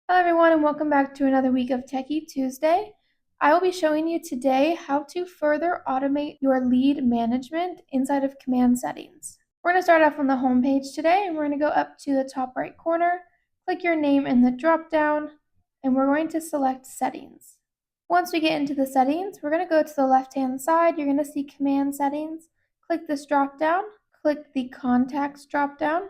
Hello everyone and welcome back to another week of Techy Tuesday. I will be showing you today how to further automate your lead management inside of command settings. We're going to start off on the home page today and we're going to go up to the top right corner, click your name in the drop down, and we're going to select settings. Once we get into the settings, we're going to go to the left hand side. You're going to see command settings. Click this drop down, click the contacts drop down,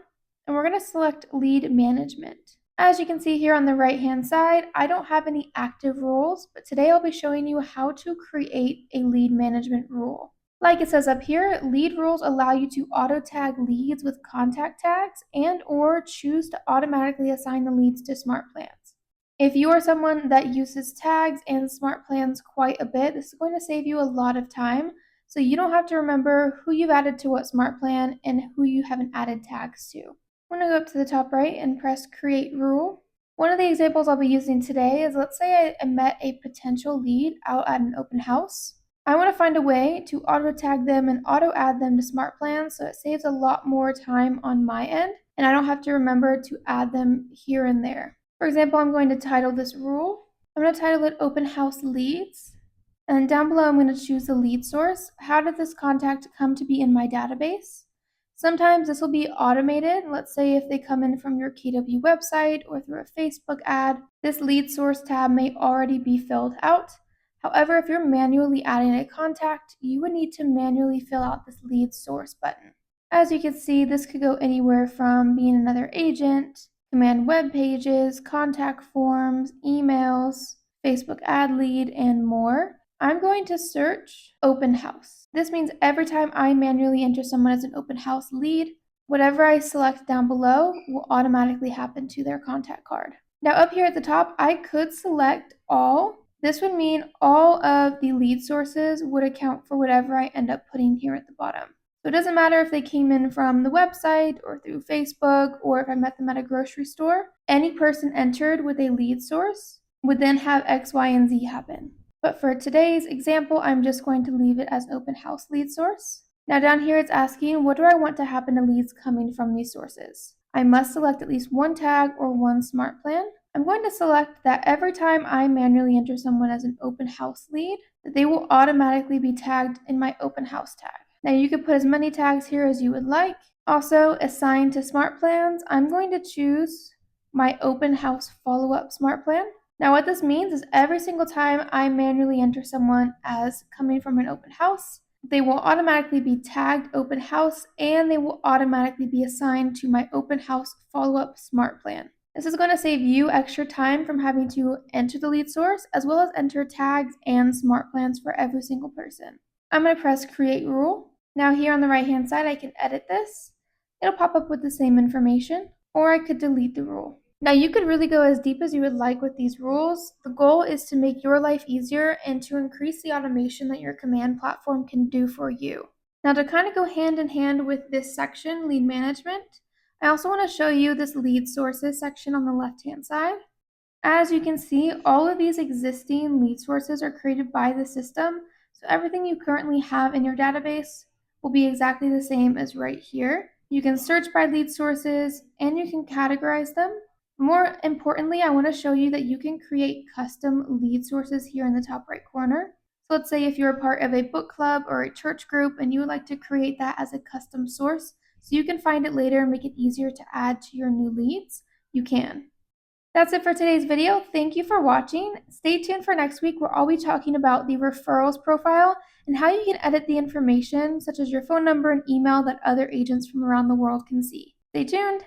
and we're going to select lead management. As you can see here on the right hand side, I don't have any active rules, but today I'll be showing you how to create a lead management rule. Like it says up here, lead rules allow you to auto tag leads with contact tags and or choose to automatically assign the leads to SmartPlans. If you are someone that uses tags and SmartPlans quite a bit, this is going to save you a lot of time, so you don't have to remember who you've added to what SmartPlan and who you haven't added tags to. I'm going to go up to the top right and press Create Rule. One of the examples I'll be using today is, let's say I met a potential lead out at an open house. I want to find a way to auto tag them and auto add them to SmartPlans so it saves a lot more time on my end and I don't have to remember to add them here and there. For example, I'm going to title this rule. I'm going to title it Open House Leads. And down below, I'm going to choose the lead source. How did this contact come to be in my database? Sometimes this will be automated. Let's say if they come in from your KW website or through a Facebook ad, this lead source tab may already be filled out. However, if you're manually adding a contact, you would need to manually fill out this lead source button. As you can see, this could go anywhere from being another agent, command web pages, contact forms, emails, Facebook ad lead, and more. I'm going to search open house. This means every time I manually enter someone as an open house lead, whatever I select down below will automatically happen to their contact card. Now up here at the top, I could select all. This would mean all of the lead sources would account for whatever I end up putting here at the bottom. So it doesn't matter if they came in from the website or through Facebook or if I met them at a grocery store. Any person entered with a lead source would then have X, Y, and Z happen. But for today's example, I'm just going to leave it as open house lead source. Now down here it's asking, what do I want to happen to leads coming from these sources? I must select at least one tag or one smart plan. I'm going to select that every time I manually enter someone as an open house lead, that they will automatically be tagged in my open house tag. Now you could put as many tags here as you would like. Also, assign to smart plans, I'm going to choose my open house follow-up smart plan. Now what this means is every single time I manually enter someone as coming from an open house, they will automatically be tagged open house and they will automatically be assigned to my open house follow-up smart plan. This is going to save you extra time from having to enter the lead source as well as enter tags and smart plans for every single person. I'm going to press Create Rule. Now here on the right hand side, I can edit this. It'll pop up with the same information, or I could delete the rule. Now you could really go as deep as you would like with these rules. The goal is to make your life easier and to increase the automation that your command platform can do for you. Now to kind of go hand in hand with this section, lead management, I also want to show you this lead sources section on the left hand side. As you can see, all of these existing lead sources are created by the system, so everything you currently have in your database will be exactly the same as right here. You can search by lead sources and you can categorize them. More importantly, I want to show you that you can create custom lead sources here in the top right corner. So let's say if you're a part of a book club or a church group and you would like to create that as a custom source so you can find it later and make it easier to add to your new leads, you can. That's it for today's video. Thank you for watching. Stay tuned for next week where I'll be talking about the referrals profile and how you can edit the information such as your phone number and email that other agents from around the world can see. Stay tuned.